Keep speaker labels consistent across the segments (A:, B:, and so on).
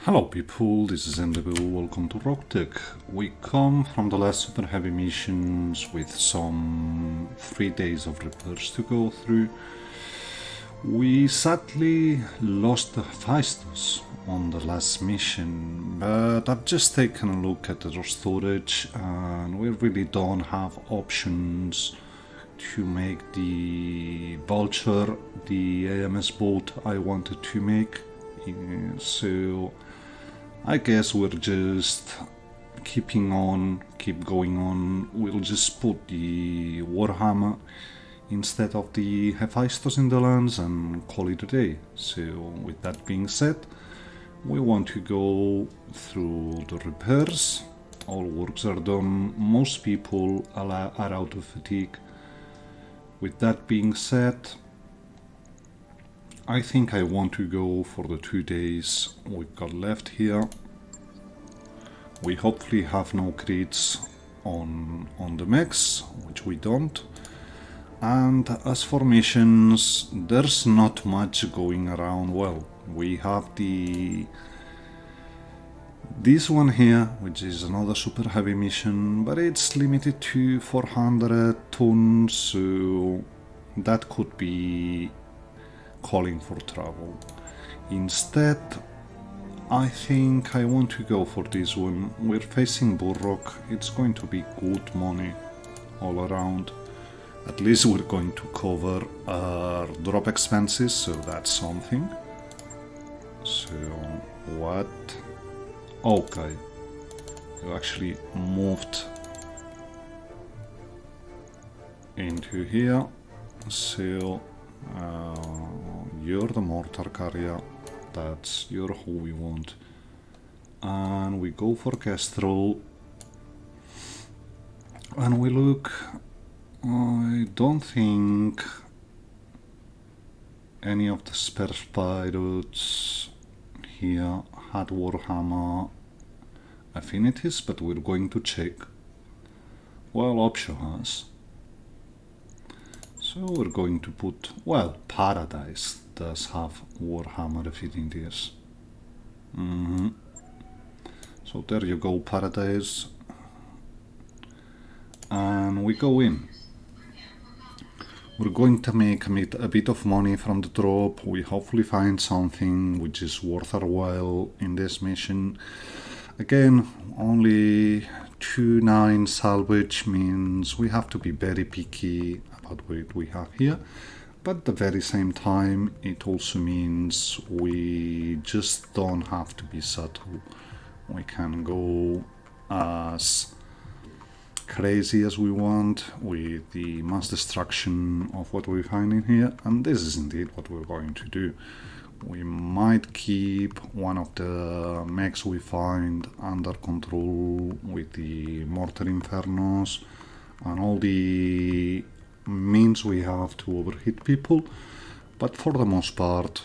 A: Hello people, this is NW, welcome to Roguetech. We come from the last super heavy missions with some 3 days of repairs to go through. We sadly lost the Hephaestus on the last mission, but I've just taken a look at the storage and we really don't have options to make the Vulture, the AMS boat I wanted to make. So I guess we're just keep going on. We'll just put the Warhammer instead of the Hephaestus in the lands and call it a day. So with that being said, we want to go through the repairs. All works are done. Most people are out of fatigue. With that being said, I think I want to go for the 2 days we've got left here. We hopefully have no crits on the mechs, which we don't. And as for missions, there's not much going around. Well, we have this one here, which is another super heavy mission, but it's limited to 400 tons, so that could be calling for trouble. Instead, I think I want to go for this one. We're facing Burrock. It's going to be good money all around. At least we're going to cover our drop expenses, so that's something. So what? Okay, you actually moved into here, so you're the mortar carrier, you're who we want. And we go for Kestrel. And we look, I don't think any of the spare pirates here had Warhammer affinities, but we're going to check. Well, Option has. So we're going to put, well, Paradise does have Warhammer affinities. So there you go, Paradise. And we go in. We're going to make a bit of money from the drop. We hopefully find something which is worth our while in this mission. Again, only 2-9 salvage means we have to be very picky about what we have here. But at the very same time, it also means we just don't have to be subtle. We can go as crazy as we want with the mass destruction of what we find in here, and this is indeed what we're going to do. We might keep one of the mechs we find under control with the Mortar Infernos and all the means we have to overhit people, but for the most part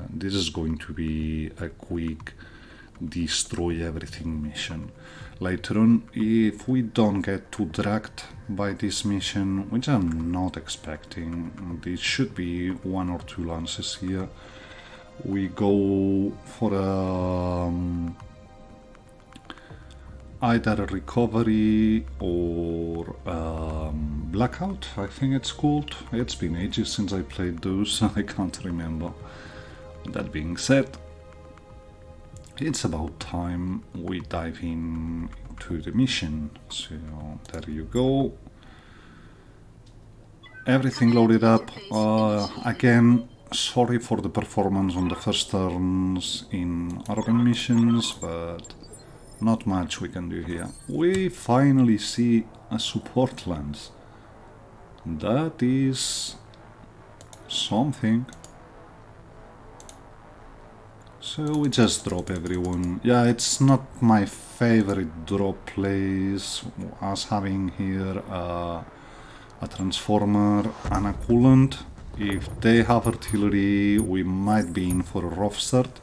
A: this is going to be a quick destroy everything mission. Later on, if we don't get too dragged by this mission, which I'm not expecting, this should be 1 or 2 lances here, we go for either a recovery or blackout, I think it's called. It's been ages since I played those, I can't remember. That being said, it's about time we dive into the mission. So there you go. Everything loaded up. Again, sorry for the performance on the first turns in urban missions, but not much we can do here. We finally see a support lens. That is something. So we just drop everyone. Yeah, it's not my favorite drop place, us having here a transformer and a coolant. If they have artillery, we might be in for a rough start,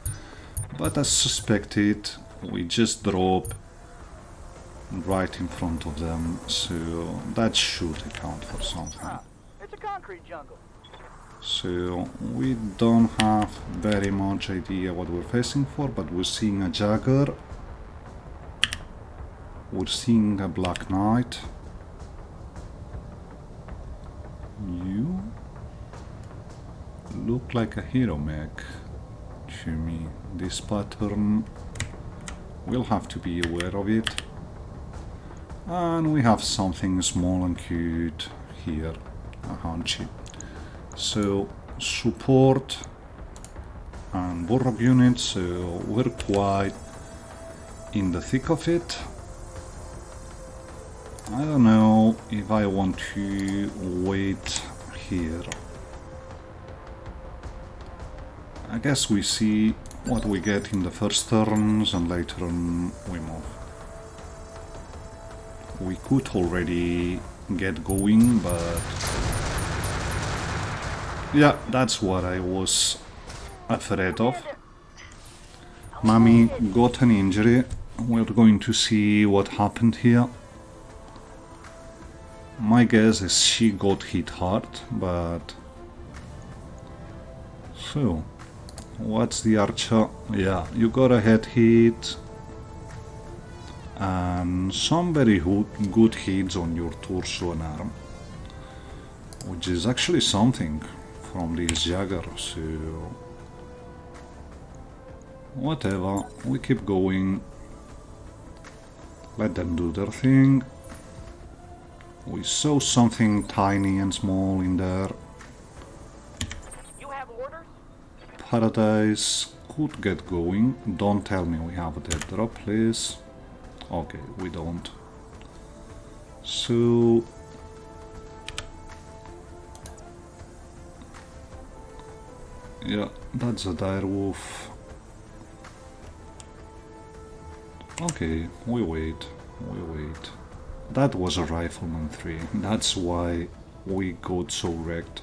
A: but as suspected, we just drop right in front of them, so that should account for something.
B: It's a concrete jungle.
A: So we don't have very much idea what we're facing for, but we're seeing a Jagger, we're seeing a Black Knight. You look like a hero mech to me. This pattern, we'll have to be aware of it. And we have something small and cute here, a Haunchi. So support and Borrog units, so we're quite in the thick of it. I don't know if I want to wait here. I guess we see what we get in the first turns and later on we move. We could already get going, but yeah, that's what I was afraid of. Mami got an injury. We're going to see what happened here. My guess is she got hit hard, but... So, what's the archer? Yeah, you got a head hit. And some very good hits on your torso and arm. Which is actually something from this Jagger, so... Whatever, we keep going. Let them do their thing. We saw something tiny and small in there.
B: You have orders?
A: Paradise could get going. Don't tell me we have a dead drop, please. Okay, we don't. So... Yeah, that's a dire wolf. Okay, we wait. That was a Rifleman 3, that's why we got so wrecked.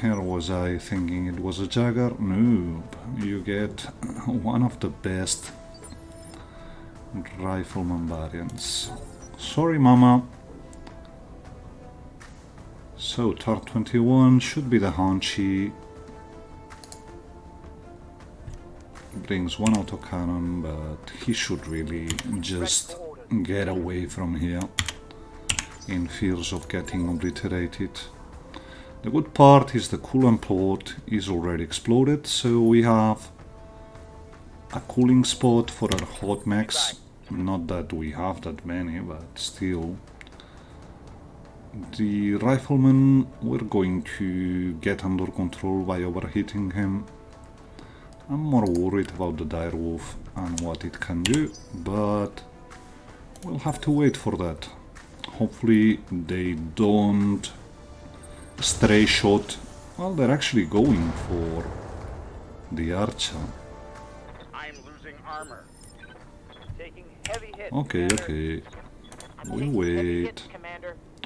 A: Here was I thinking it was a Jagger. Nope, you get one of the best Rifleman variants. Sorry, mama. So, turn 21 should be the Haunchi. Brings one autocannon, but he should really just get away from here in fears of getting obliterated. The good part is the coolant pod is already exploded, so we have a cooling spot for our hot mechs. Not that we have that many, but still. The Rifleman, we're going to get under control by overheating him. I'm more worried about the direwolf and what it can do, but we'll have to wait for that. Hopefully they don't stray shot. Well, they're actually going for the archer.
B: I'm losing armor. Taking heavy hits.
A: Okay, okay. We wait.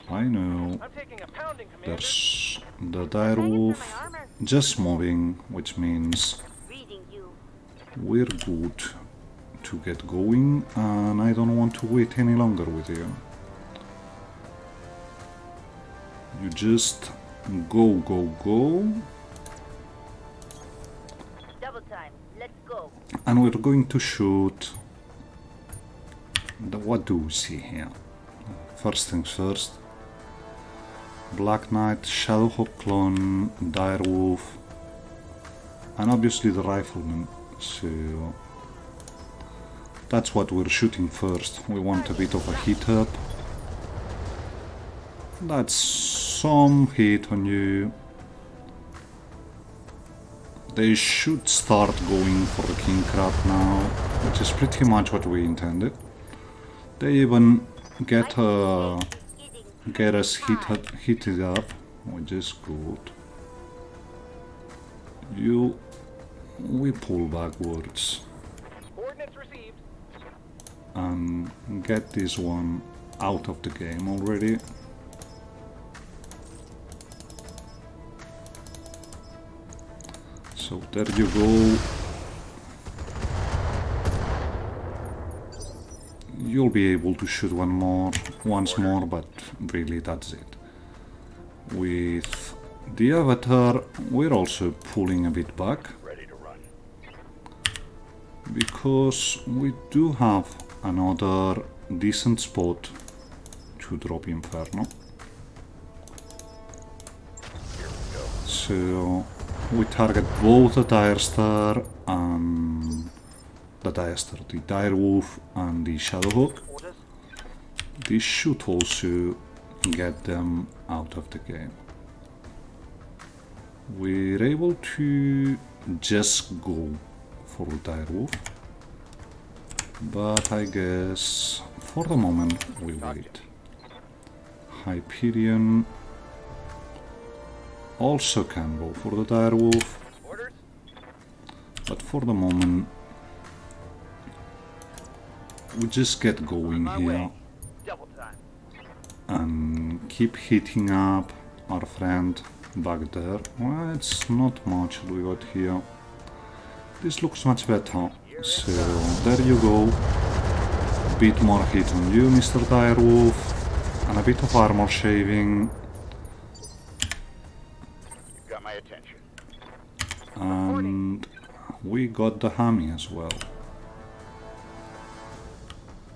A: I know.
B: I'm taking a pounding, Commander.
A: There's the direwolf just moving, which means we're good to get going, and I don't want to wait any longer with you. You just go, go, go.
C: Double time. Let's go.
A: And we're going to shoot. What do we see here? First things first. Black Knight, Shadowhawk Clone, Direwolf, and obviously the Rifleman. So that's what we're shooting first. We want a bit of a hit up. That's some hit on you. They should start going for the King Crab now, which is pretty much what we intended. They even get us heated up, which is good. We pull backwards and get this one out of the game already. So there you go. You'll be able to shoot once more, but really that's it. With the avatar, we're also pulling a bit back.
B: Ready to run.
A: Because we do have another decent spot to drop Inferno. So we target both the Dire Star and the Dire Wolf and the Shadowhawk.
B: Orders?
A: This should also get them out of the game. We're able to just go for the Dire Wolf, but I guess for the moment we wait. Hyperion also can go for the Dire Wolf,
B: Orders?
A: but for the moment we just get going
B: My
A: here
B: way. Double time.
A: and keep hitting up our friend back there. Well, it's not much we got here. This looks much better. So there you go. A bit more hit on you, Mr. Direwolf, and a bit of armor shaving.
B: You've got my attention.
A: And we got the hammy as well.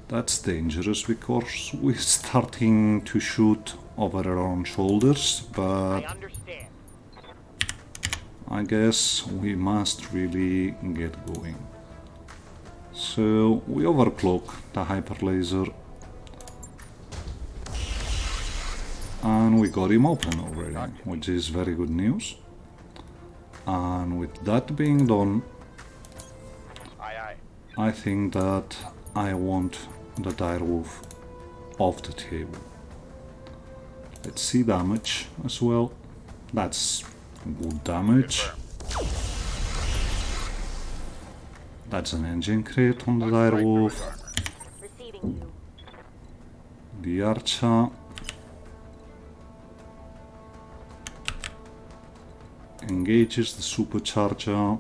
A: That's dangerous because we're starting to shoot over our own shoulders, but
B: I understand.
A: I guess we must really get going. So we overclock the hyper laser and we got him open already, which is very good news. And with that being done,
B: Aye, aye.
A: I think that I want the Direwolf off the table. Let's see damage as well. That's good damage. That's an engine crit on the Direwolf.
C: Receiving you.
A: The Archer engages the Supercharger.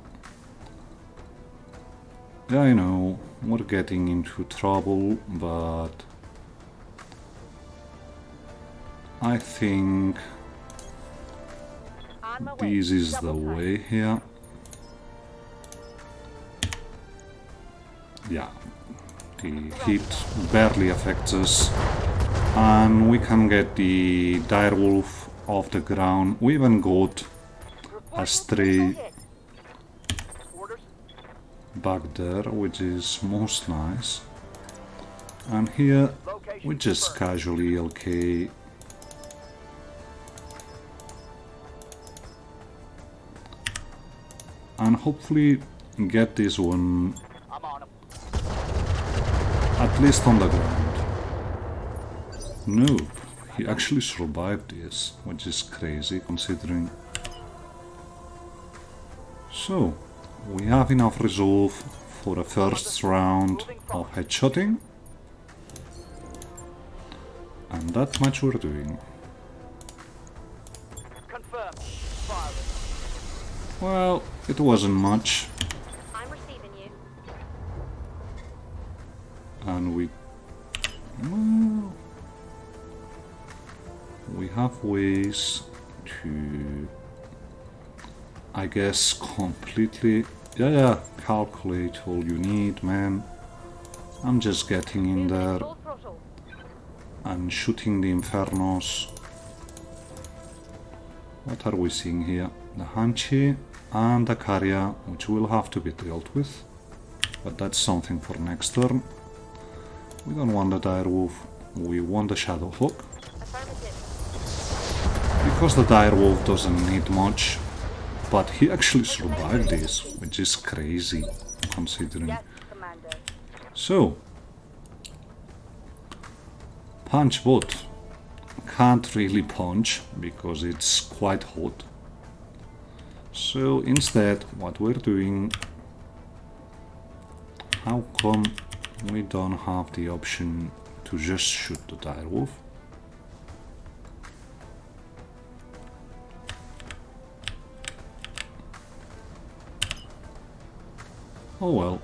A: Yeah, I know, we're getting into trouble, but I think
C: On my way.
A: this is the
C: Double time.
A: way here. Yeah, the heat barely affects us, and we can get the Direwolf off the ground. We even got a stray
B: Orders?
A: back there, which is most nice. And here
B: Location
A: we just
B: confirmed.
A: casually LK. And hopefully get this one
B: I'm on him.
A: at least on the ground. Nope, he actually survived this, which is crazy considering. So, we have enough resolve for a first round of headshotting. And that much we're doing.
B: Confirmed. Fire.
A: Well, it wasn't much,
C: I'm receiving you.
A: and well, we have ways to, I guess, completely, yeah, calculate all you need, man. I'm just getting in there
C: Full throttle.
A: and shooting the Infernos. What are we seeing here? The Hanchi and the Carrier, which will have to be dealt with, but that's something for next turn. We don't want the Direwolf, we want the Shadowhawk,
C: Affirmative.
A: because the Direwolf doesn't need much, but he actually survived this, which is crazy considering.
C: Yes, Commander.
A: So, punch bot. Can't really punch because it's quite hot. So instead, what we're doing, how come we don't have the option to just shoot the Direwolf? Oh well.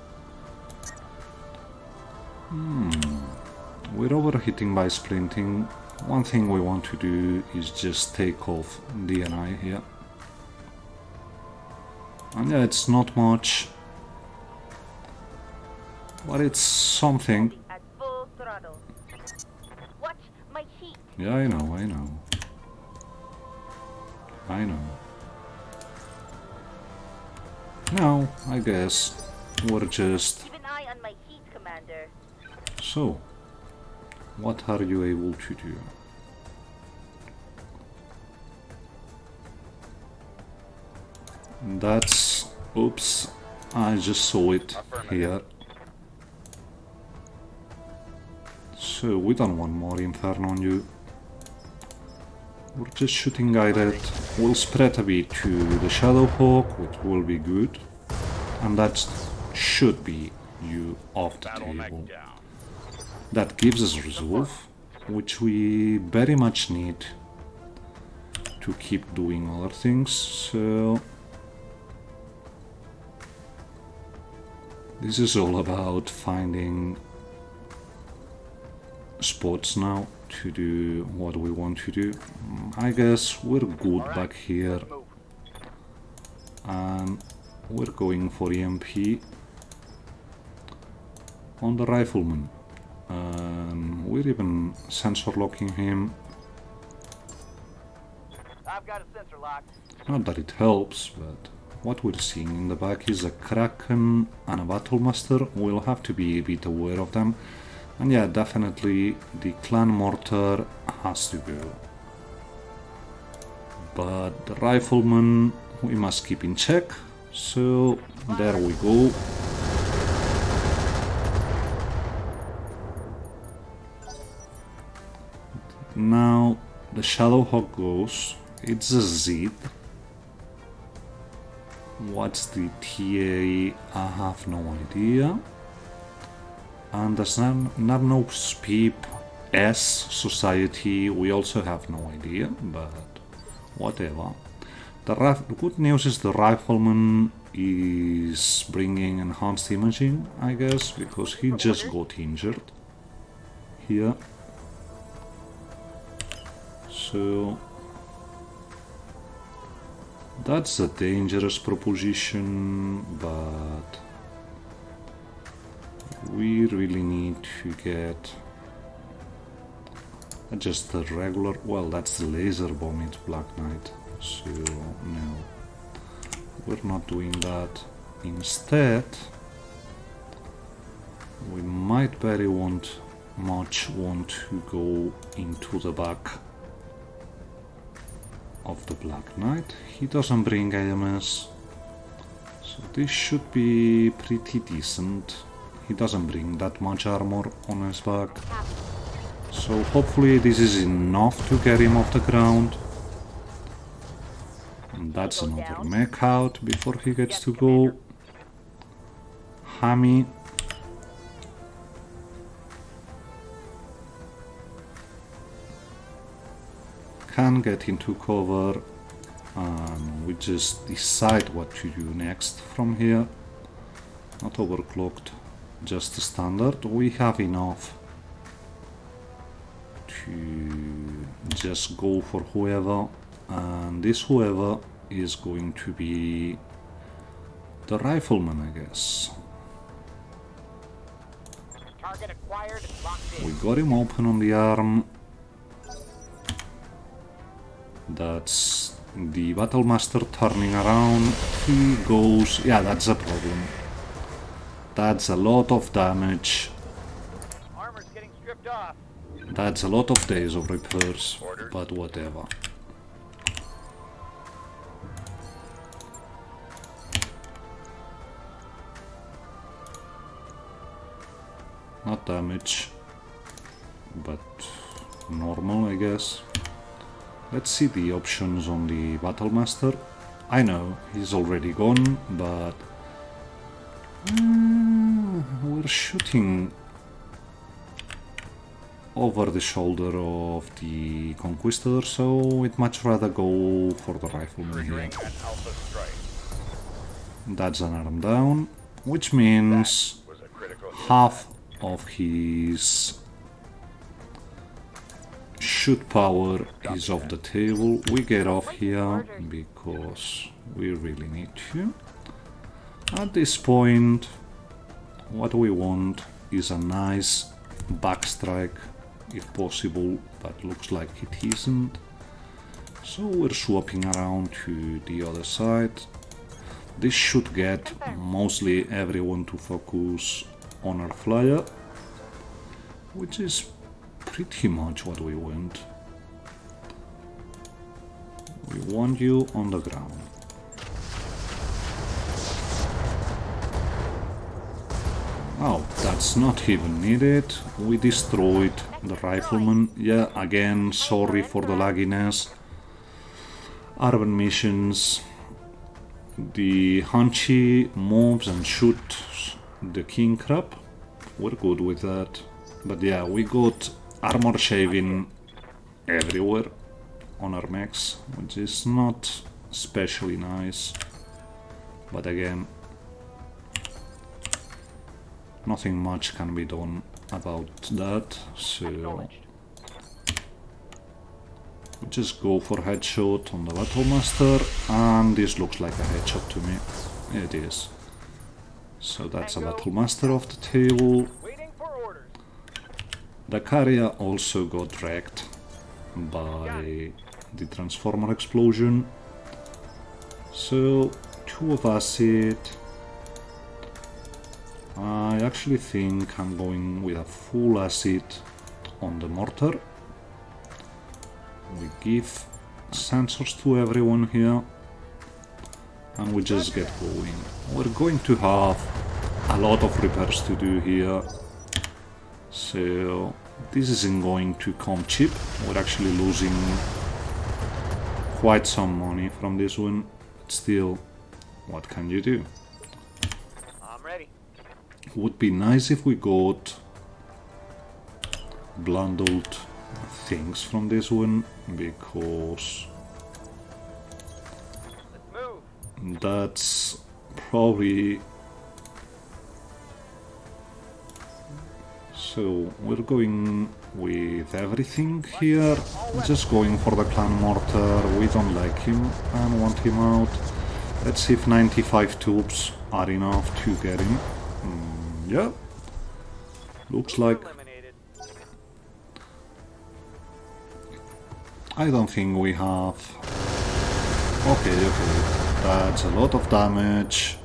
A: We're overheating by sprinting, One thing we want to do is just take off DNI here. And yeah, it's not much, but it's something.
C: At full throttle. Watch my heat.
A: Yeah, I know. Now, I guess we're just...
C: Keep an eye on my heat, Commander.
A: So, what are you able to do? That's... oops, I just saw it here. So, we don't want more Inferno on you. We're just shooting guided. We'll spread a bit to the Shadowhawk, which will be good. And that should be you off the table. That gives us resolve, which we very much need to keep doing other things. So this is all about finding spots now to do what we want to do. I guess we're good back here, and we're going for EMP on the rifleman. We're even sensor locking him.
B: I've got a sensor lock.
A: Not that it helps, but what we're seeing in the back is a Kraken and a Battlemaster. We'll have to be a bit aware of them. And yeah, definitely the Clan Mortar has to go. But the Rifleman we must keep in check. So there we go. Now the Shadowhawk goes. It's a Z. What's the TA? I have no idea. And the Narnos Peep S Society, we also have no idea, but whatever. The good news is the Rifleman is bringing enhanced imaging, I guess, because he just got injured here. So that's a dangerous proposition, but we really need to get just the regular, well, that's the laser bomb, it's Black Knight, so no, we're not doing that. Instead, we might very much want to go into the back of the Black Knight. He doesn't bring AMS, so this should be pretty decent. He doesn't bring that much armor on his back, so hopefully this is enough to get him off the ground. And that's another mech out before he gets to go. Hammy. Can get into cover, and we just decide what to do next from here. Not overclocked. Just the standard. We have enough to just go for whoever, and this whoever is going to be the Rifleman, I guess.
B: Target acquired and locked in.
A: We got him open on the arm. That's the Battlemaster turning around. He goes, yeah, that's a problem. That's a lot of damage.
B: Armor's getting stripped off.
A: That's a lot of days of repairs, but whatever. Not damage, but normal, I guess. Let's see the options on the Battlemaster. I know he's already gone, but we're shooting over the shoulder of the Conquistador, so we'd much rather go for the Rifleman here. That's an arm down, which means half of his shoot power is off the table. We get off here because we really need to. At this point, what we want is a nice backstrike, if possible, but looks like it isn't. So we're swapping around to the other side. This should get mostly everyone to focus on our flyer, which is pretty much what we want. We want you on the ground. Oh, that's not even needed. We destroyed the rifleman. Yeah, again, sorry for the lagginess. Urban missions. The Hunchy moves and shoots the king crab. We're good with that. But yeah, we got armor shaving everywhere on our mechs, which is not especially nice. But again, nothing much can be done about that, so we just go for headshot on the Battlemaster, and this looks like a headshot to me. It is. So that's a Battlemaster off the table. The carrier also got wrecked by the Transformer explosion. So 2 of acid. I actually think I'm going with a full acid on the mortar. We give sensors to everyone here and we just get going. We're going to have a lot of repairs to do here, so this isn't going to come cheap. We're actually losing quite some money from this one, but still, what can you do?
B: I'm ready.
A: Would be nice if we got bundled things from this one, because that's probably... So we're going with everything here, just going for the clan mortar. We don't like him and want him out. Let's see if 95 tubes are enough to get him. Yeah, looks like... I don't think we have... Okay, that's a lot of damage.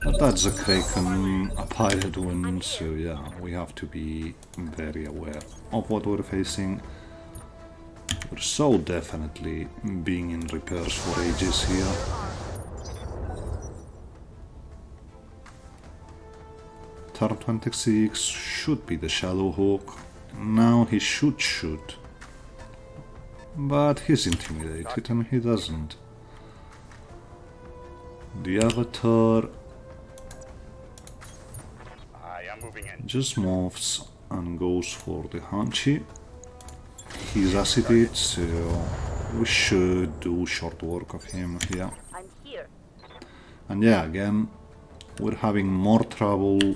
A: But that's a Kraken, a pirate one, so yeah, we have to be very aware of what we're facing. We're so definitely being in repairs for ages here. Turn 26 should be the Shadow Hawk. Now he should shoot. But he's intimidated and he doesn't. The Avatar just moves and goes for the Hunchy. He's acided, so we should do short work of him here.
C: I'm here.
A: And yeah, again, we're having more trouble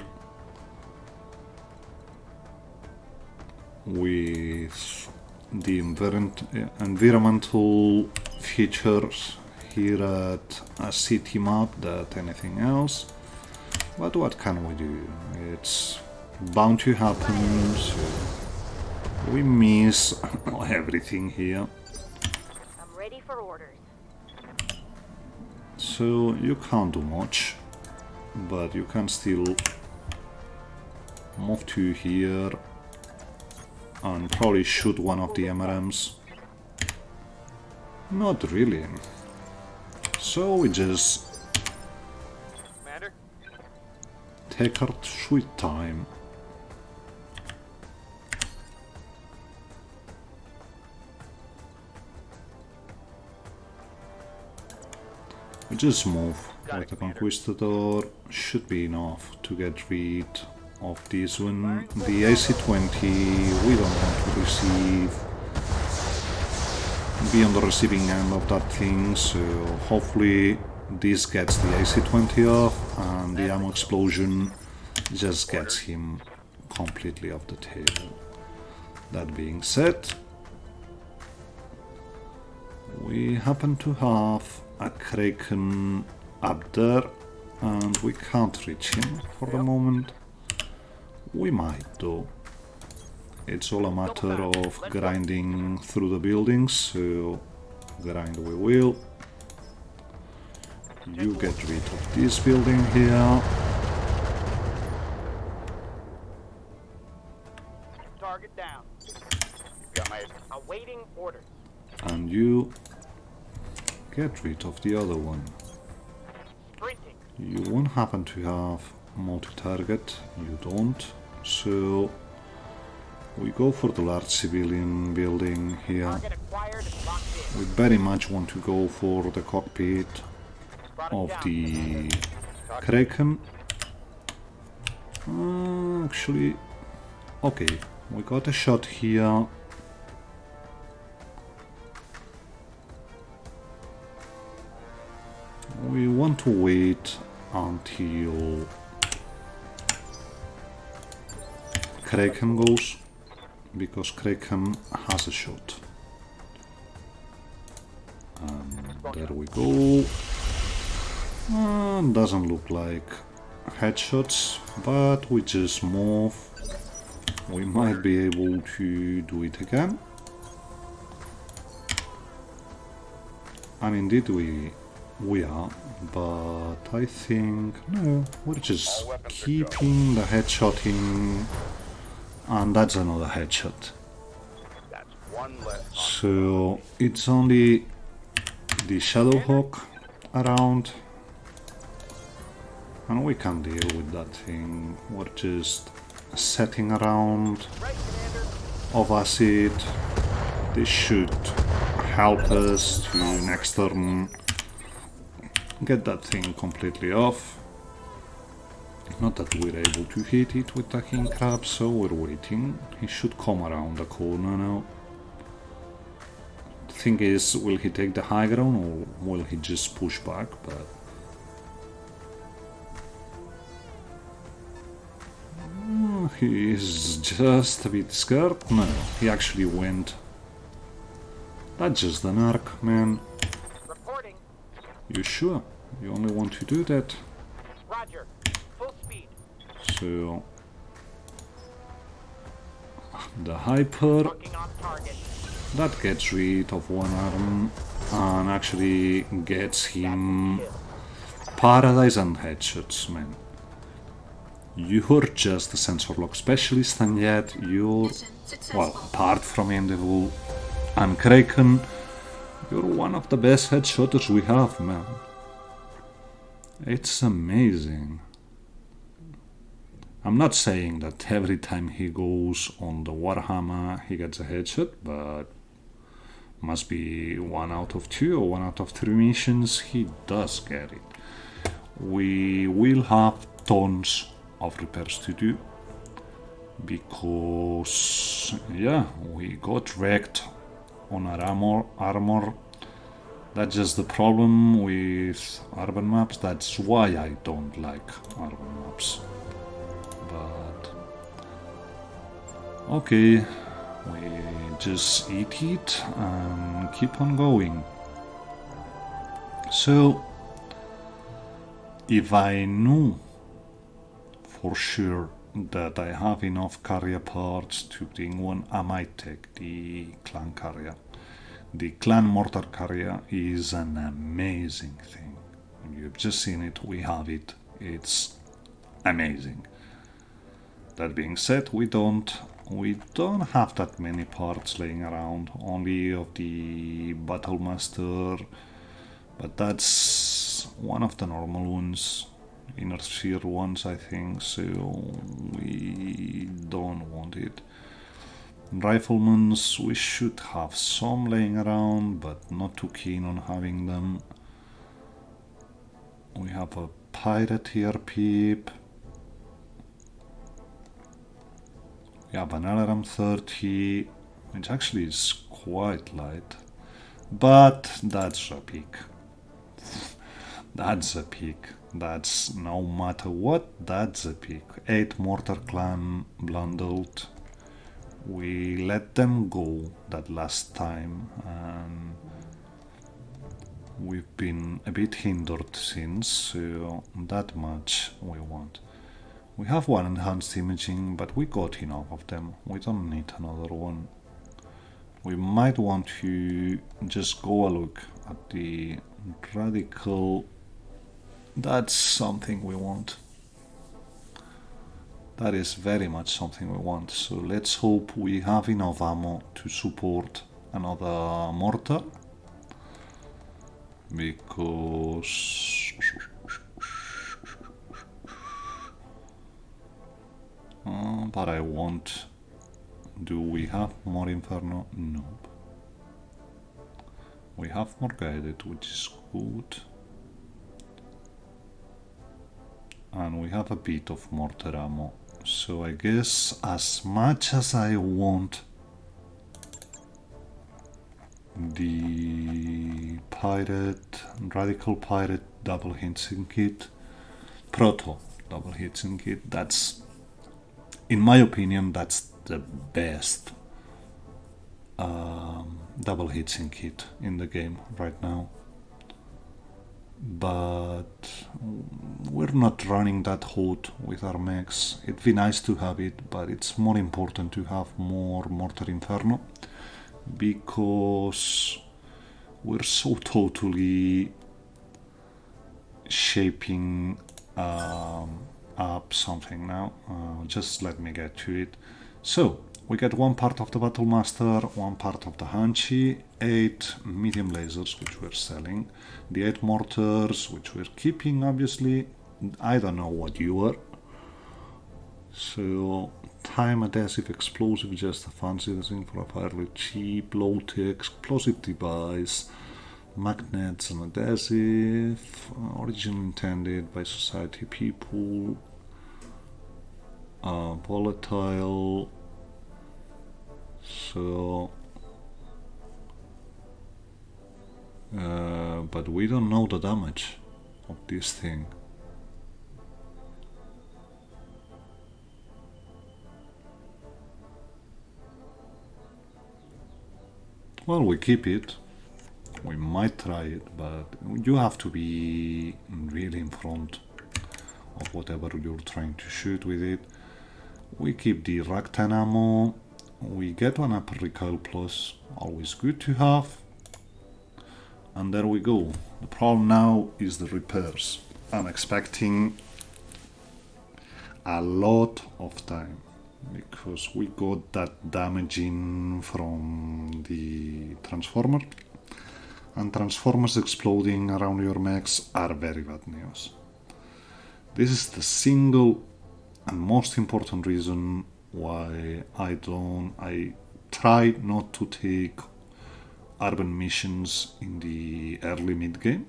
A: with the environmental features here at a city map than anything else. But what can we do? It's bound to happen, so we miss everything here.
C: I'm ready for orders.
A: So you can't do much, but you can still move to here and probably shoot one of the MRMs. Not really. So we just take our sweet time. We just move with the Conquistador. Should be enough to get rid of this one. The AC-20 we don't want to receive. Be on the receiving end of that thing, so hopefully this gets the AC-20 off and the ammo explosion just gets him completely off the table. That being said, we happen to have a Kraken up there and we can't reach him for the moment. We might though. It's all a matter of grinding through the buildings, so grind we will. You get rid of this building here.
B: Target down. You've got my awaiting orders.
A: And you get rid of the other one.
B: Sprinting.
A: You won't happen to have multi-target, you don't, so we go for the large civilian building here.
B: Target acquired and locked in.
A: We very much want to go for the cockpit
B: Brought him
A: of
B: down.
A: the Kraken. Actually, okay, we got a shot here. We want to wait until Kraken goes, because Kraken has a shot. And there we go. Doesn't look like headshots, but we just move. We might be able to do it again. And indeed we are, but I think no, we're just keeping the headshotting, and that's another headshot.
B: That's one less.
A: So it's only the Shadowhawk around, and we can deal with that thing. We're just setting around
B: Right, Commander.
A: of acid. This should help us to next turn get that thing completely off. Not that we're able to hit it with the king crab, so we're waiting. He should come around the corner now. The thing is, will he take the high ground or will he just push back? But he is just a bit scared. No, he actually went. That's just an arc, man.
B: Reporting.
A: You sure? You only want to do that?
B: Roger. Full speed.
A: So the hyper,
B: Locking on target.
A: that gets rid of one arm and actually gets him paradise and headshots, man. You're just a sensor lock specialist, and yet you're, well, apart from Endeavor and Kraken, you're one of the best headshotters we have, man. It's amazing. I'm not saying that every time he goes on the Warhammer he gets a headshot, but must be 1 out of 2 or 1 out of 3 missions he does get it. We will have tons of repairs to do, because yeah, we got wrecked on our armor. That's just the problem with urban maps. That's why I don't like urban maps. But okay, we just eat it and keep on going. So if I knew for sure that I have enough carrier parts to bring one, I might take the clan carrier. The clan mortar carrier is an amazing thing. You've just seen it, we have it, it's amazing. That being said, we don't have that many parts laying around, only of the Battlemaster, but that's one of the normal ones, inner sphere ones I think, so we don't want it. Riflemans, we should have some laying around, but not too keen on having them. We have a pirate here, peep. We have an LRM 30, which actually is quite light, but that's a peak. That's a peak. That's no matter what, that's a peak. 8 mortar clan bundled We let them go that last time, and we've been a bit hindered since, so that much we want. We have one enhanced imaging, but we got enough of them. We don't need another one. We might want to just go a look at the radical. That's something we want. That is very much something we want. So let's hope we have enough ammo to support another mortar. Because but I want. Do we have more Inferno? Nope. We have more guided, which is good. And we have a bit of mortar ammo. So I guess as much as I want the Radical Pirate double hitting kit, Proto double hitting kit, that's, in my opinion, that's the best double hitting kit in the game right now. But we're not running that hot with our mechs. It'd be nice to have it, but it's more important to have more Mortar Inferno, because we're so totally shaping up something now. Just let me get to it. So we get one part of the Battle Master, one part of the Hanchi, 8 medium lasers which we're selling, the 8 mortars which we're keeping, obviously. I don't know what you are. So time adhesive explosive, just a fancy thing for a fairly cheap low-tech explosive device. Magnets and adhesive, originally intended by society people. Volatile. So but we don't know the damage of this thing. Well, we keep it. We might try it, but you have to be really in front of whatever you're trying to shoot with it. We keep the Rack 10 ammo. We get one upper recoil plus, always good to have. And there we go. The problem now is the repairs. I'm expecting a lot of time, because we got that damaging from the transformer, and transformers exploding around your mechs are very bad news. This is the single and most important reason why I try not to take urban missions in the early mid game,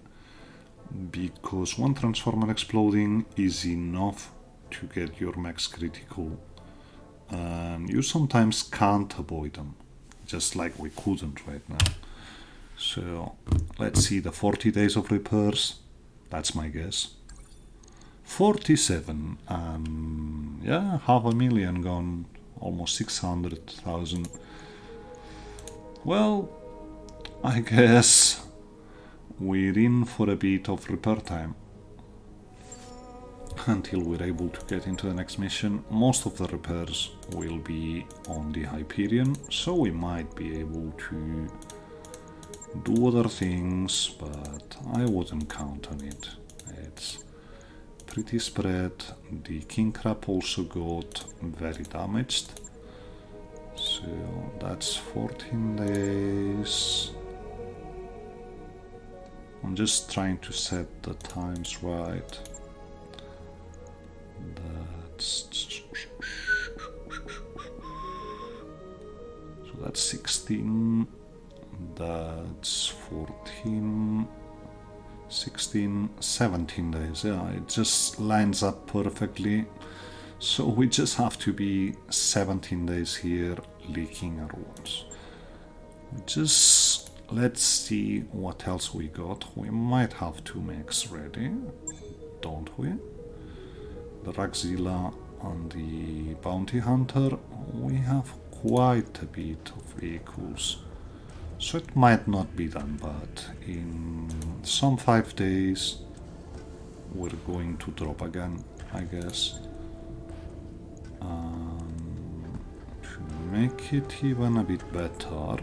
A: because one transformer exploding is enough to get your mechs critical, and you sometimes can't avoid them, just like we couldn't right now. So let's see the 40 days of repairs. That's my guess. 47, yeah, 500,000 gone, almost 600,000. Well, I guess we're in for a bit of repair time until we're able to get into the next mission. Most of the repairs will be on the Hyperion, so we might be able to do other things, but I wouldn't count on it. It's pretty spread. The King Crab also got very damaged, so that's 14 days. I'm just trying to set the times right. That's 16, that's 14, 16, 17 days. Yeah, it just lines up perfectly. So we just have to be 17 days here leaking our wounds. Just let's see what else we got. We might have 2 mechs ready, don't we? The Ragzilla and the Bounty Hunter. We have quite a bit of vehicles. So it might not be done, but in some 5 days we're going to drop again, I guess. To make it even a bit better,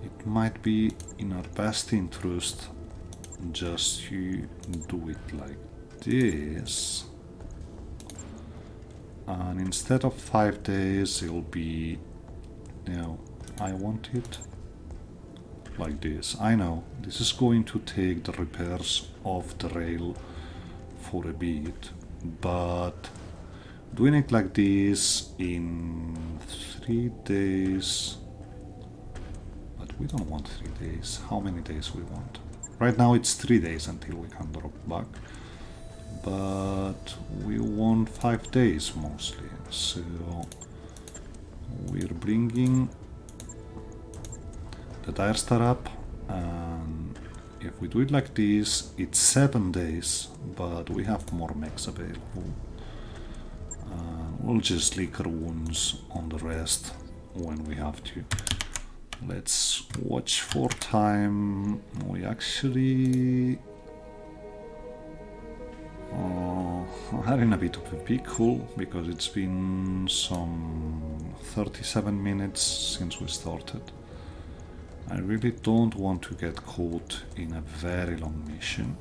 A: it might be in our best interest just to do it like this. And instead of 5 days, it'll be, I want it like this. I know this is going to take the repairs of the rail for a bit, but doing it like this in 3 days, but we don't want 3 days. How many days we want? Right now it's 3 days until we can drop back, but we want 5 days mostly. So we're bringing the dire star up, and if we do it like this, it's 7 days, but we have more mechs available. We'll just lick our wounds on the rest when we have to. Let's watch for time. We actually are in a bit of a pickle because it's been some 37 minutes since we started. I really don't want to get caught in a very long mission.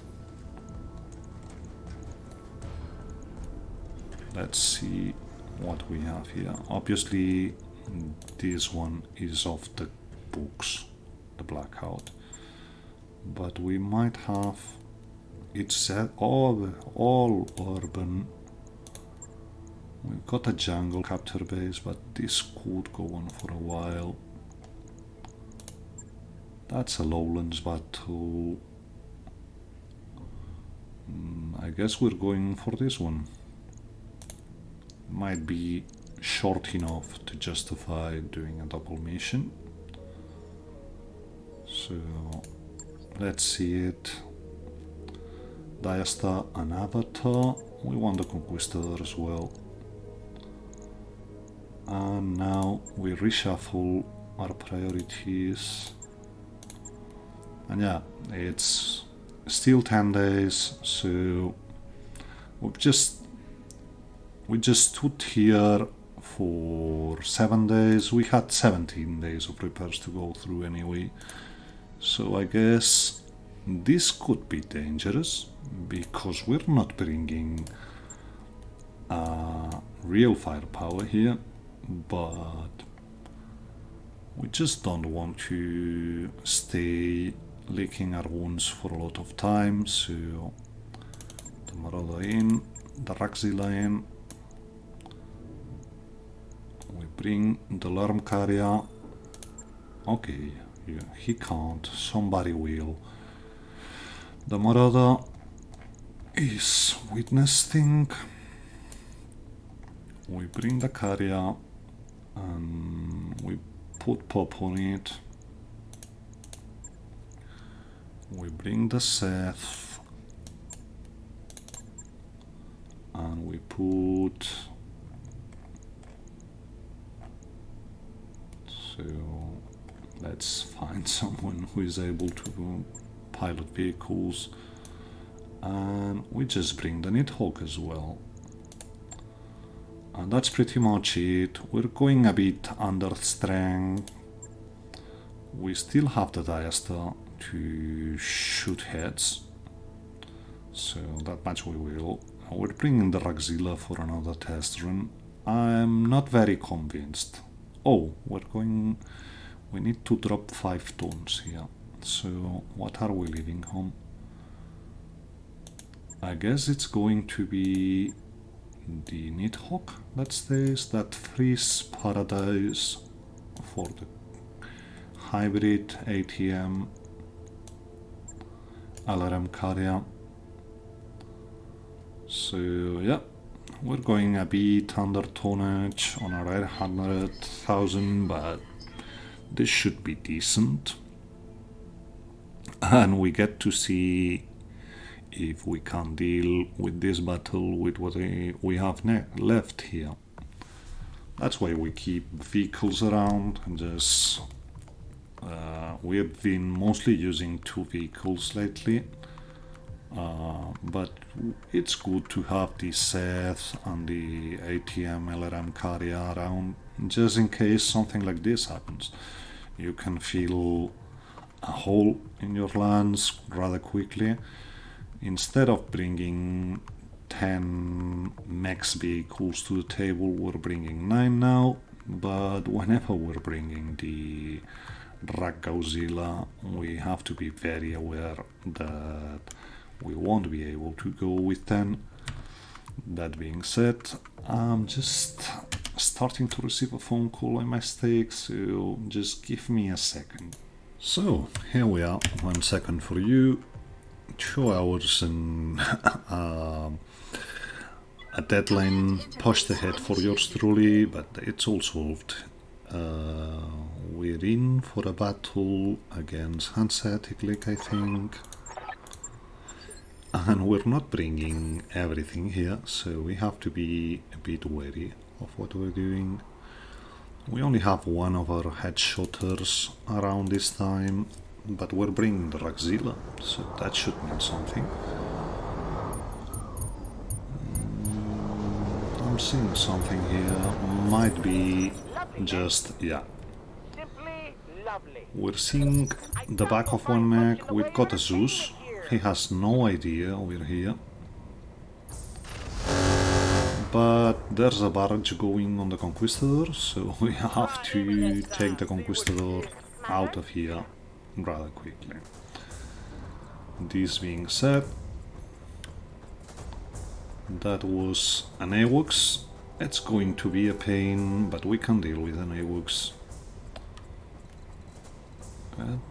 A: Let's see what we have here. Obviously this one is off the books, the blackout, but we might have it set all urban. We've got a jungle capture base, but this could go on for a while. That's a lowlands battle. I guess we're going for this one. Might be short enough to justify doing a double mission. So let's see it. Diasta and Avatar. We want the Conquistador as well. And now we reshuffle our priorities. And yeah, it's still 10 days, so we just stood here for 7 days. We had 17 days of repairs to go through anyway. So I guess this could be dangerous because we're not bringing real firepower here, but we just don't want to stay licking our wounds for a lot of time. So the Marauder in, the Raxila in. We bring the alarm carrier. Okay, yeah, he can't. Somebody will. The Marauder is witnessing. We bring the carrier and we put pop on it. We bring the Seth and we put. So let's find someone who is able to pilot vehicles, and we just bring the Nidhogg as well. And that's pretty much it. We're going a bit under strength. We still have the Diasta to shoot heads, so that much we will. We're bringing the Raxila for another test run. I'm not very convinced. Oh, we need to drop 5 tons here. So what are we leaving home? I guess it's going to be the Nidhogg that stays, that freeze paradise for the hybrid ATM LRM carrier. So yeah, we're going a bit under tonnage on our 800,000, but this should be decent. And we get to see if we can deal with this battle with what we have left here. That's why we keep vehicles around and just we've been mostly using 2 vehicles lately, but it's good to have the Seth and the ATM LRM carrier around just in case something like this happens. You can fill a hole in your lands rather quickly. Instead of bringing 10 mechs vehicles to the table, we're bringing 9 now, but whenever we're bringing the Godzilla, we have to be very aware that we won't be able to go with 10. That being said, I'm just starting to receive a phone call by mistake, so just give me a second. So, here we are, 1 second for you, 2 hours and a deadline pushed ahead for yours truly, but it's all solved. We're in for a battle against Hanseatic Lake, I think. And we're not bringing everything here, so we have to be a bit wary of what we're doing. We only have 1 of our headshotters around this time, but we're bringing the Roguezilla, so that should mean something. I'm seeing something here, might be just, yeah.
B: Simply lovely.
A: We're seeing the back of 1 mech, we've got a Zeus, he has no idea we're here. But there's a barrage going on the Conquistador, so we have to take the Conquistador out of here rather quickly. This being said, that was an AWACS. It's going to be a pain, but we can deal with an AWACS.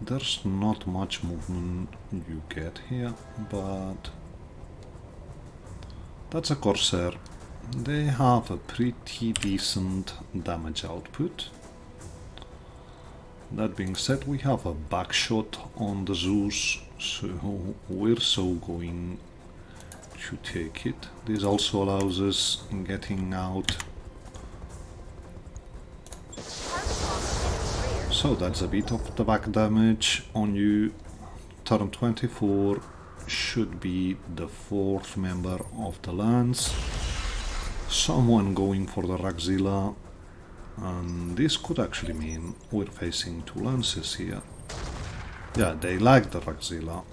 A: There's not much movement you get here, but that's a Corsair. They have a pretty decent damage output. That being said, we have a backshot on the Zeus, so we're so going to take it. This also allows us getting out. So that's a bit of the back damage on you. Turn 24 should be the 4th member of the lance. Someone going for the Roguezilla, and this could actually mean we're facing 2 lances here. Yeah, they like the Roguezilla,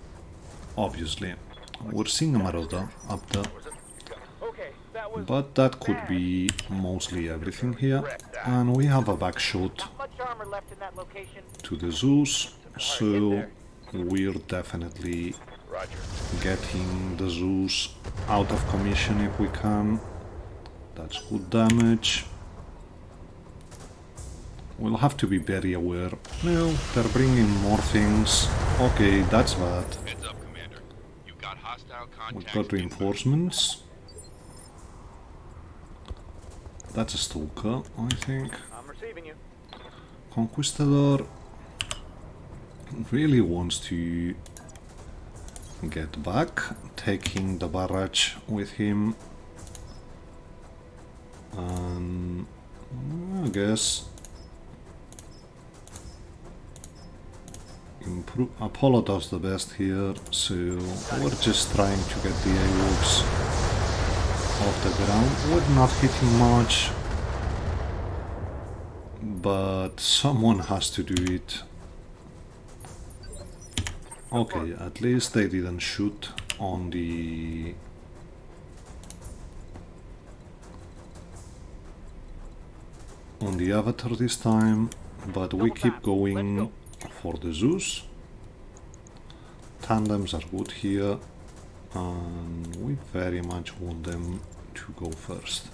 A: obviously. We're seeing a Marauder up there, but that could be mostly everything here. And we have a backshot to the Zeus, so we're definitely getting the Zeus out of commission if we can. That's good damage. We'll have to be very aware. No, they're bringing more things. Okay, that's bad.
D: Heads up, Commander. You've got hostile
A: We've
D: contacts.
A: got reinforcements. That's a Stalker, I think.
B: I'm receiving you.
A: Conquistador really wants to get back, taking the barrage with him. And I guess Apollo does the best here, so we're just trying to get the AWACS off the ground. We're not hitting much, but someone has to do it. Okay, at least they didn't shoot on the Avatar this time, but we keep going for the Zeus. Tandems are good here, and we very much want them to go first.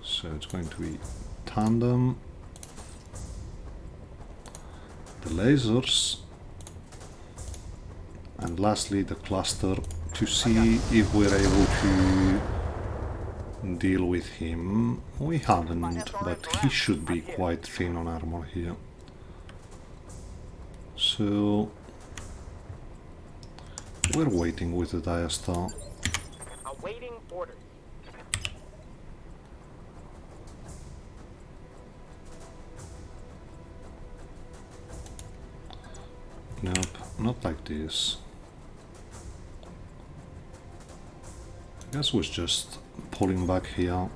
A: So it's going to be tandem, the lasers, and lastly the cluster, to see if we're able to deal with him. We haven't, but he should be quite thin on armor here. So we're waiting with the Diastar.
B: orders.
A: Nope, not like this. I guess was just pulling back here.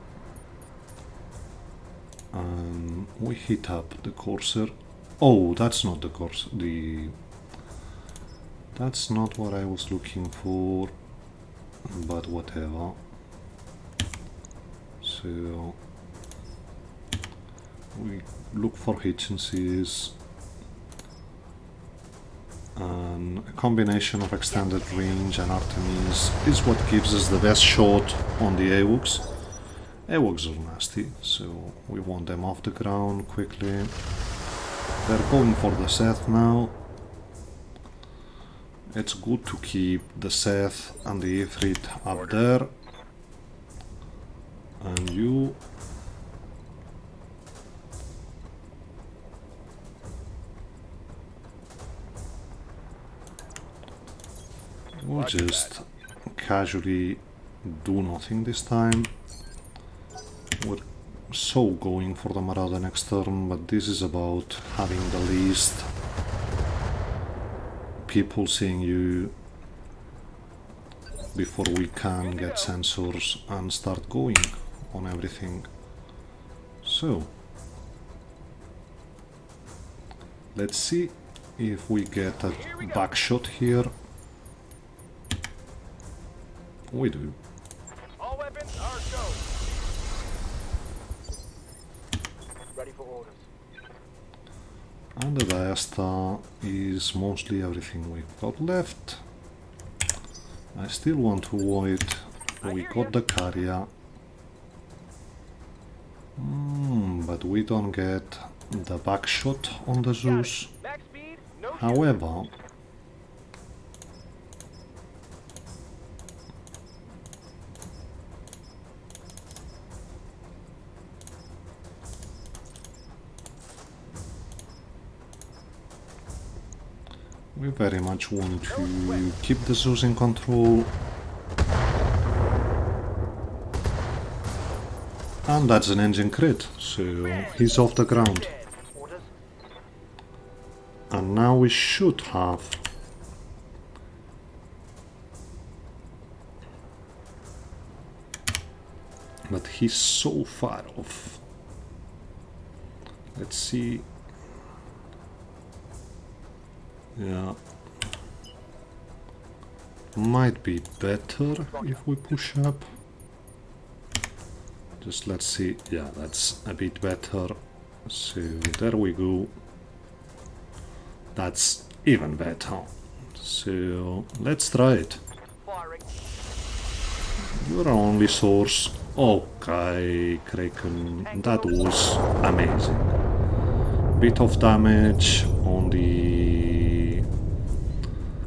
A: And we hit up the cursor. Oh, that's not the cursor. That's not what I was looking for. But whatever. So we look for agencies. And a combination of extended range and Artemis is what gives us the best shot on the AWACS. AWACS are nasty, so we want them off the ground quickly. They're going for the Seth now. It's good to keep the Seth and the Ifrit up there. And you... we'll just casually do nothing this time. We're so going for the Marauder next turn, but this is about having the least people seeing you before we can get sensors and start going on everything. So let's see if we get a back shot here. We do.
B: All weapons are go. Ready for orders.
A: And the Diasta is mostly everything we've got left. I still want to avoid. We got the Carrier. But we don't get the back shot on the Zeus.
B: Max speed, no shit.
A: However, we very much want to keep the Zeus in control. And that's an engine crit, so he's off the ground.
B: Orders.
A: And now we should have... but he's so far off. Let's see. Yeah. Might be better if we push up. Just let's see. Yeah, that's a bit better. So there we go. That's even better. So let's try it.
B: Firing.
A: You're our only source. Okay, Kraken. That was amazing. Bit of damage on the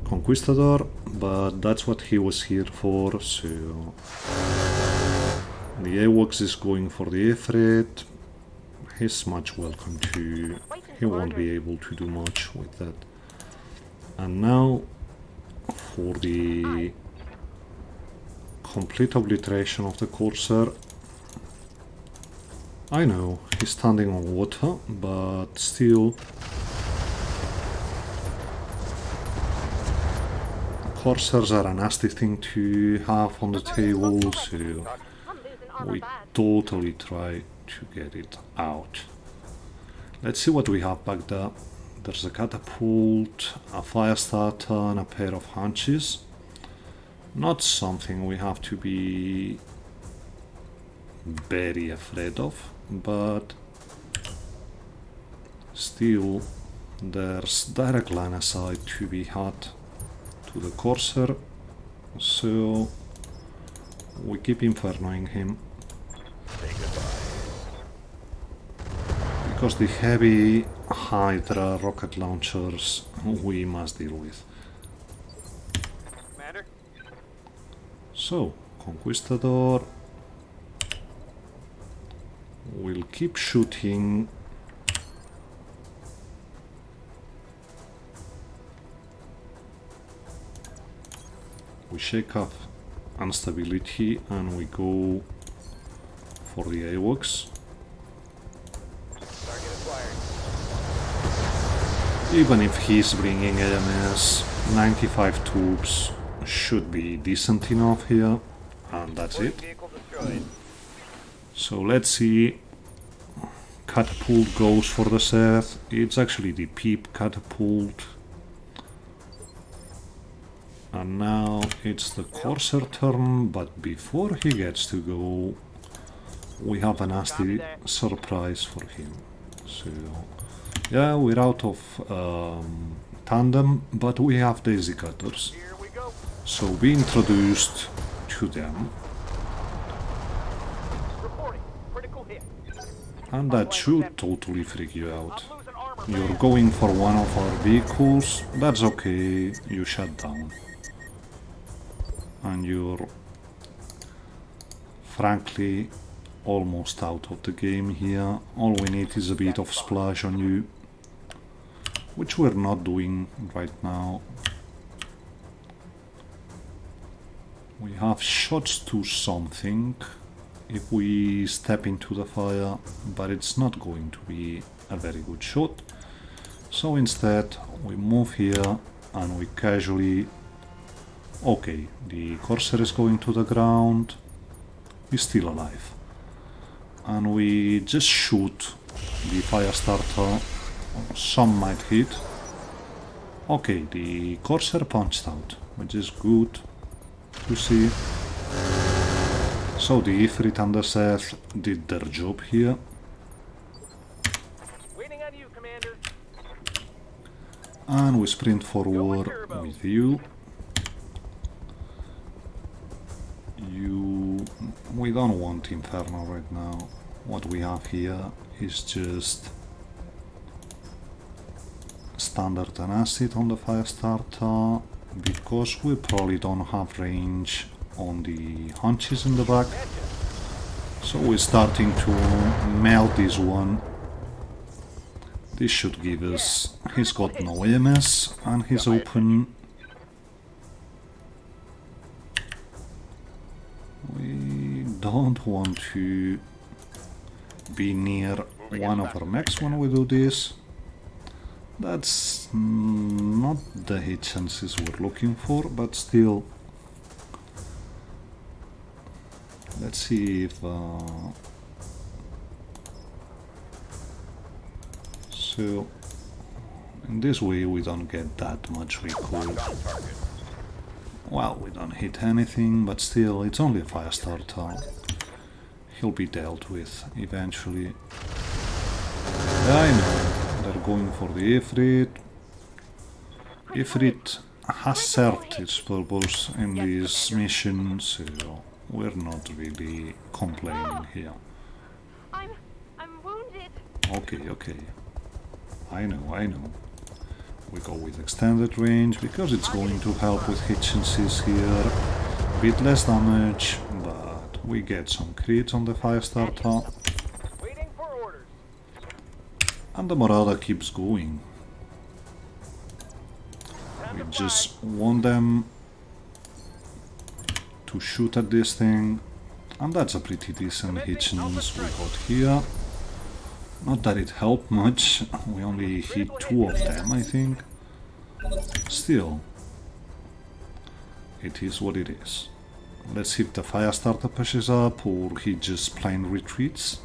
A: Conquistador, but that's what he was here for, so... the AWACS is going for the Ifrit. He's much welcome to... he won't be able to do much with that. And now for the complete obliteration of the Corsair. I know, he's standing on water, but still... Corsairs are a nasty thing to have on the table, so
C: I'm losing armor
A: we
C: bad.
A: totally try to get it out. Let's see what we have back there. There's a catapult, a fire starter, and a pair of hunches. Not something we have to be very afraid of, but still there's direct line of sight to be had to the Corsair, so we keep infernoing him. Because the heavy Hydra rocket launchers we must deal with.
B: Commander.
A: So, Conquistador will keep shooting. We shake off instability and we go for the AWACS.
B: Target acquired.
A: Even if he's bringing AMS, 95 troops should be decent enough here, and that's it.
B: Vehicle destroyed.
A: So let's see. Catapult goes for the Seth. It's actually the Peep catapult. And now it's the Corsair turn, but before he gets to go, we have a nasty surprise for him. So, yeah, we're out of tandem, but we have daisy cutters.
B: Here we go.
A: So be introduced to them,
B: Reporting. Critical hit.
A: and that should totally freak you out.
B: I'm losing armor.
A: You're
B: fast.
A: going for one of our vehicles, that's okay, you shut down. And you're frankly almost out of the game here. All we need is a bit of splash on you, which we're not doing right now. We have shots to something if we step into the fire, but it's not going to be a very good shot. So instead we move here and we casually... Okay, the Corsair is going to the ground, he's still alive. And we just shoot the fire starter, some might hit. Okay, the Corsair punched out, which is good to see. So the Ifrit and the Seth did their job here.
B: Waiting on you, Commander.
A: And we sprint forward with you. We don't want Inferno right now. What we have here is just standard and acid on the fire starter, because we probably don't have range on the hunches in the back. So we're starting to melt this one. This should give us... He's got no AMS and he's open. We don't want to be near one of our mechs when we do this. That's not the hit chances we're looking for, but still. Let's see if... So, in this way we don't get that much recoil. Well, we don't hit anything, but still, it's only a fire starter. He'll be dealt with eventually. Yeah, I know, they're going for the Ifrit. Ifrit has served its purpose in this mission, so we're not really complaining here.
C: I'm wounded.
A: Okay. I know. We go with extended range because it's going to help with hit chances here. A bit less damage, but we get some crits on the fire starter.
B: Waiting for orders.
A: And the Marauder keeps going. We just want them to shoot at this thing. And that's a pretty decent hit chance we got here. Not that it helped much, we only hit 2 of them, I think. Still, it is what it is. Let's see if the fire starter pushes up or he just plain retreats.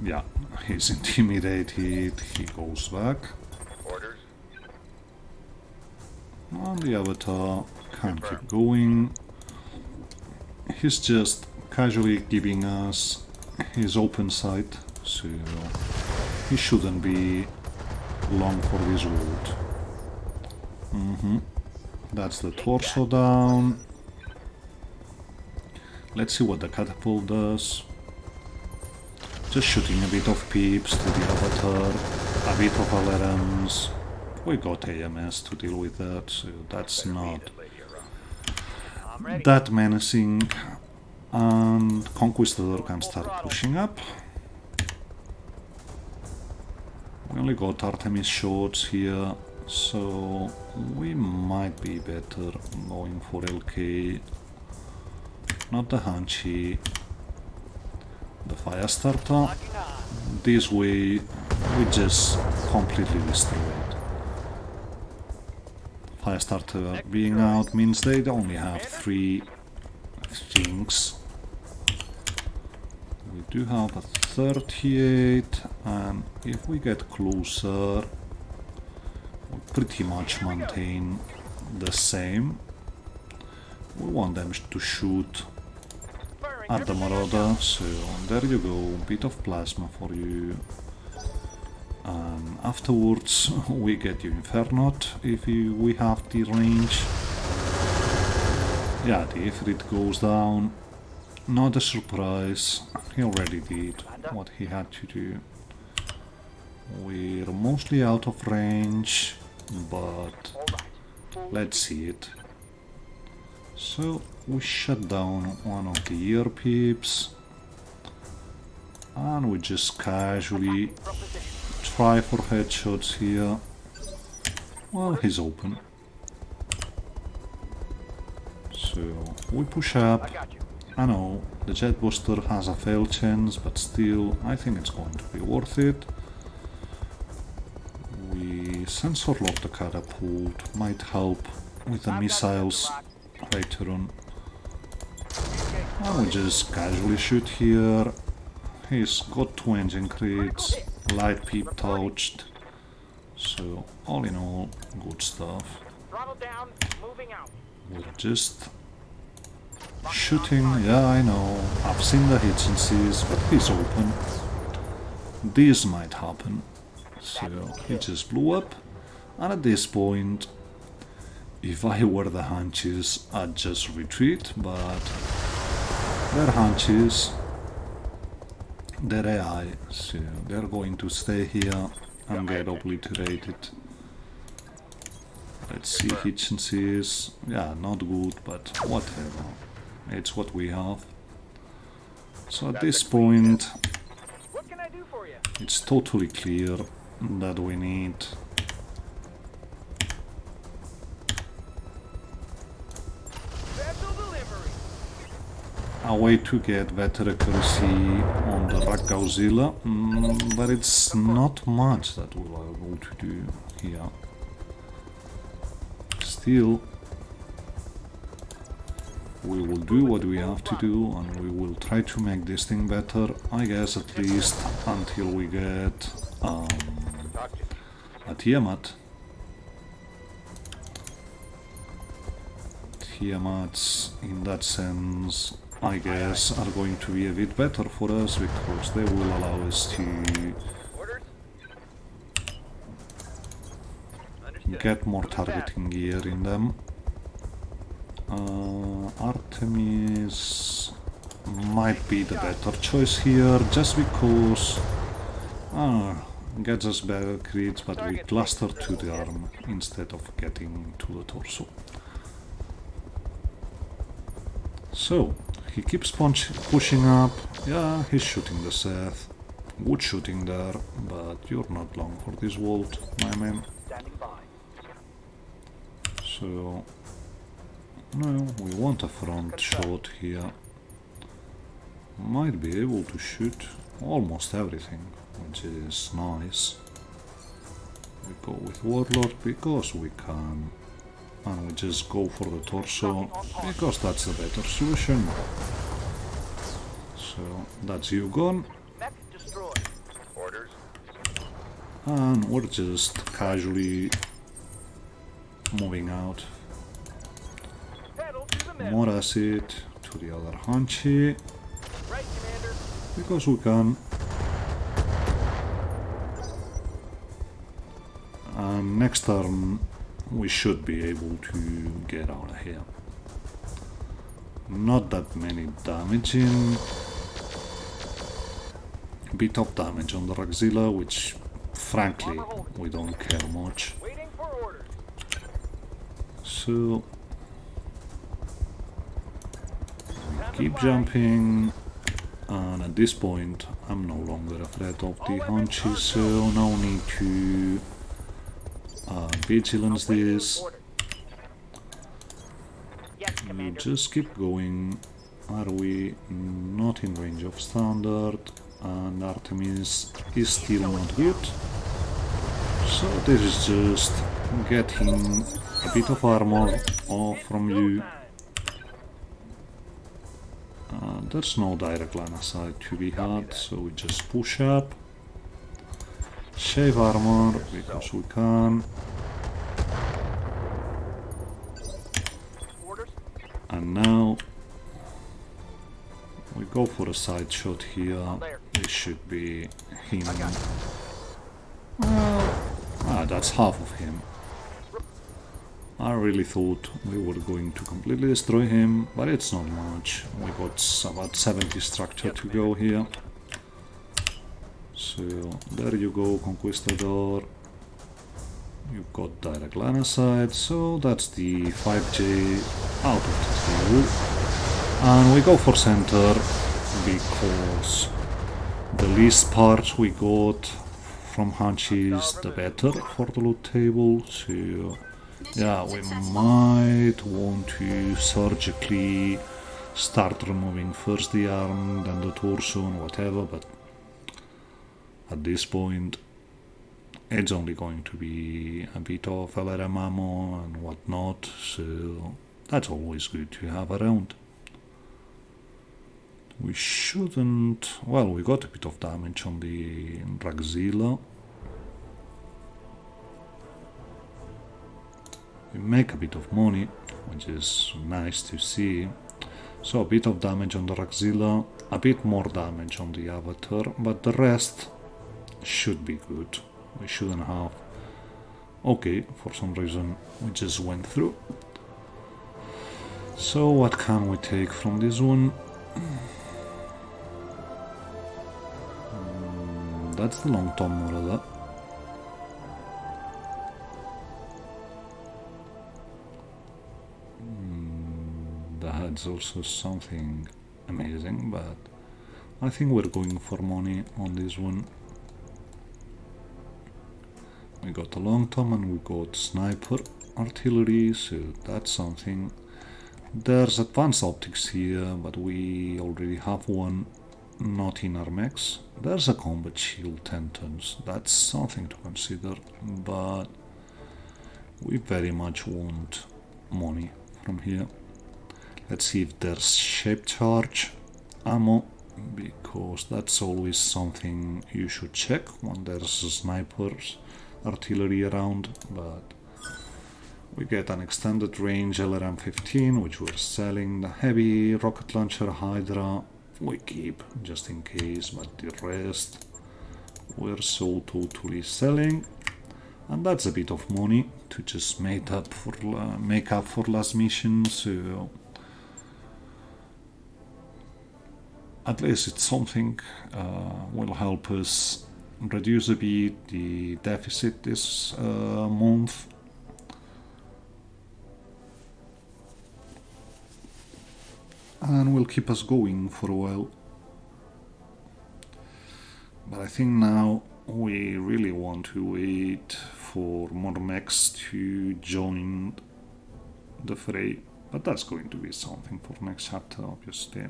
A: Yeah, he's intimidated, he goes back.
D: Orders.
A: And the Avatar can't keep going. He's just casually giving us his open sight, so he shouldn't be long for this world. That's the torso down. Let's see what the catapult does. Just shooting a bit of peeps to the Avatar, a bit of alarms. We got AMS to deal with that, so that's not that menacing. And Conquistador can start pushing up. We only got Artemis shots here, So we might be better going for LK, not the Hanchy, the fire starter. This way we just completely destroy it. Fire starter being out means they only have 3 things. We do have a 38, and if we get closer we pretty much maintain the same. We want them to shoot at the Marauder, so there you go, bit of plasma for you. And afterwards we get you Infernote if we have the range. Yeah, the Ifrit goes down. Not a surprise, he already did what he had to do. We're mostly out of range, but let's see it. So we shut down one of the ear peeps, and we just casually try for headshots here. Well, he's open. So we push up. I know the jet booster has a fail chance, but still I think it's going to be worth it. We sensor lock the catapult, might help with the missiles later on. And we just casually shoot here. He's got 2 engine crits, light peep touched, so all in all, good stuff. We're just shooting, yeah I know, I've seen the hits and sees, but he's open. This might happen. So he just blew up, and at this point, if I were the hunches, I'd just retreat, but they're hunches, they're AI, so they're going to stay here and get obliterated. Let's see hits and sees, yeah, not good, but whatever. It's what we have. So at this point, it's totally clear that we need a way to get better accuracy on the Rakgauzilla, but it's not much that we're able to do here. Still, we will do what we have to do, and we will try to make this thing better, I guess, at least until we get a Tiamat. Tiamats, in that sense, I guess, are going to be a bit better for us, because they will allow us to get more targeting gear in them. Artemis might be the better choice here, just because gets us better crits, but we cluster to the arm instead of getting to the torso. So he keeps pushing up. Yeah, he's shooting the Seth. Good shooting there, but you're not long for this vault, my man. So no, we want a front shot here. Might be able to shoot almost everything, which is nice. We go with Warlord because we can, and we just go for the torso because that's the better solution. So that's you gone. And we're just casually moving out. More acid to the other Hanchy, because we can. And next turn we should be able to get out of here. Not that many damage in. Bit of damage on the Rakzilla, which frankly we don't care much. So keep jumping, and at this point I'm no longer afraid of the hunches, so no need to vigilance
B: Awaiting
A: this.
B: orders. Yes,
A: You
B: Commander.
A: just keep going. Are we not in range of standard? And Artemis is still not good. So this is just getting a bit of armor off from you. There's no direct line of sight to be had, so we just push up, shave armor because we can,
B: Orders.
A: and now we go for a side shot here. This should be him. That's half of him. I really thought we were going to completely destroy him, but it's not much. We got about 70 structure to go here. So there you go, Conquistador. You've got direct line of sight, so that's the 5J out of the table. And we go for center because the least parts we got from hunches, the better for the loot table. So yeah, we might want to surgically start removing first the arm, then the torso and whatever, but at this point it's only going to be a bit of LRM ammo and whatnot, so that's always good to have around. We shouldn't... well, we got a bit of damage on the Ragzilla. We make a bit of money, which is nice to see. So a bit of damage on the Ragzilla, a bit more damage on the Avatar, but the rest should be good. We shouldn't have... okay, for some reason we just went through. So what can we take from this one? That's the long Tom Morada. That's also something amazing, but I think we're going for money on this one. We got a long Tom and we got sniper artillery, so that's something. There's advanced optics here, but we already have one, not in our mechs. There's a combat shield 10 tons, that's something to consider, but we very much want money from here. Let's see if there's shape charge ammo, because that's always something you should check when there's snipers artillery around. But we get an extended range LRM 15, which we're selling. The heavy rocket launcher Hydra we keep just in case, but the rest we're so totally selling. And that's a bit of money to just make up for last mission, so at least it's something will help us reduce a bit the deficit this month. And will keep us going for a while. But I think now we really want to wait for more mechs to join the fray. But that's going to be something for next chapter, obviously.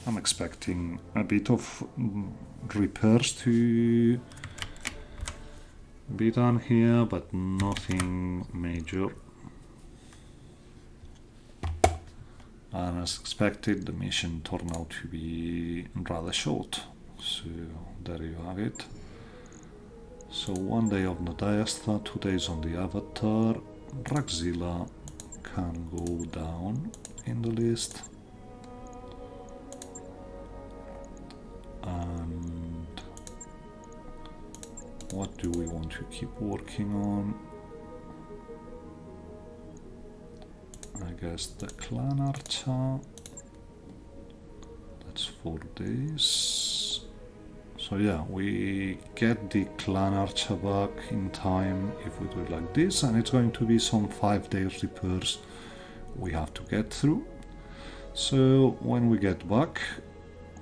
A: I'm expecting a bit of repairs to be done here, but nothing major. And as expected, the mission turned out to be rather short. So there you have it. So 1 day of the Diasta, 2 days on the Avatar. Ragzilla can go down in the list. And what do we want to keep working on? I guess the Clan Archer. That's 4 days. So yeah, we get the Clan Archer back in time if we do it like this, and it's going to be some 5 days repairs we have to get through. So when we get back,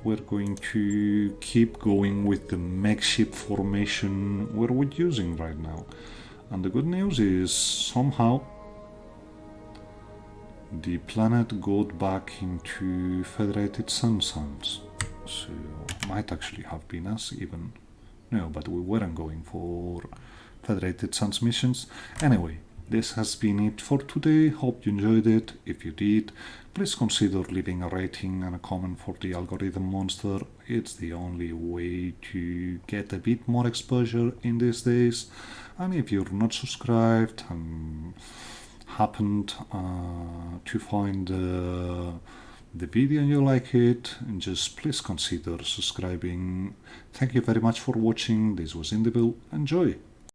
A: we're going to keep going with the makeshift formation we're using right now. And the good news is somehow the planet got back into Federated Sun zones. So might actually have been us even. No, but we weren't going for Federated Suns missions. Anyway, this has been it for today. Hope you enjoyed it. If you did, please consider leaving a rating and a comment for the algorithm monster. It's the only way to get a bit more exposure in these days. And if you're not subscribed and happened to find the video and you like it, just please consider subscribing. Thank you very much for watching. This was Individual. Enjoy!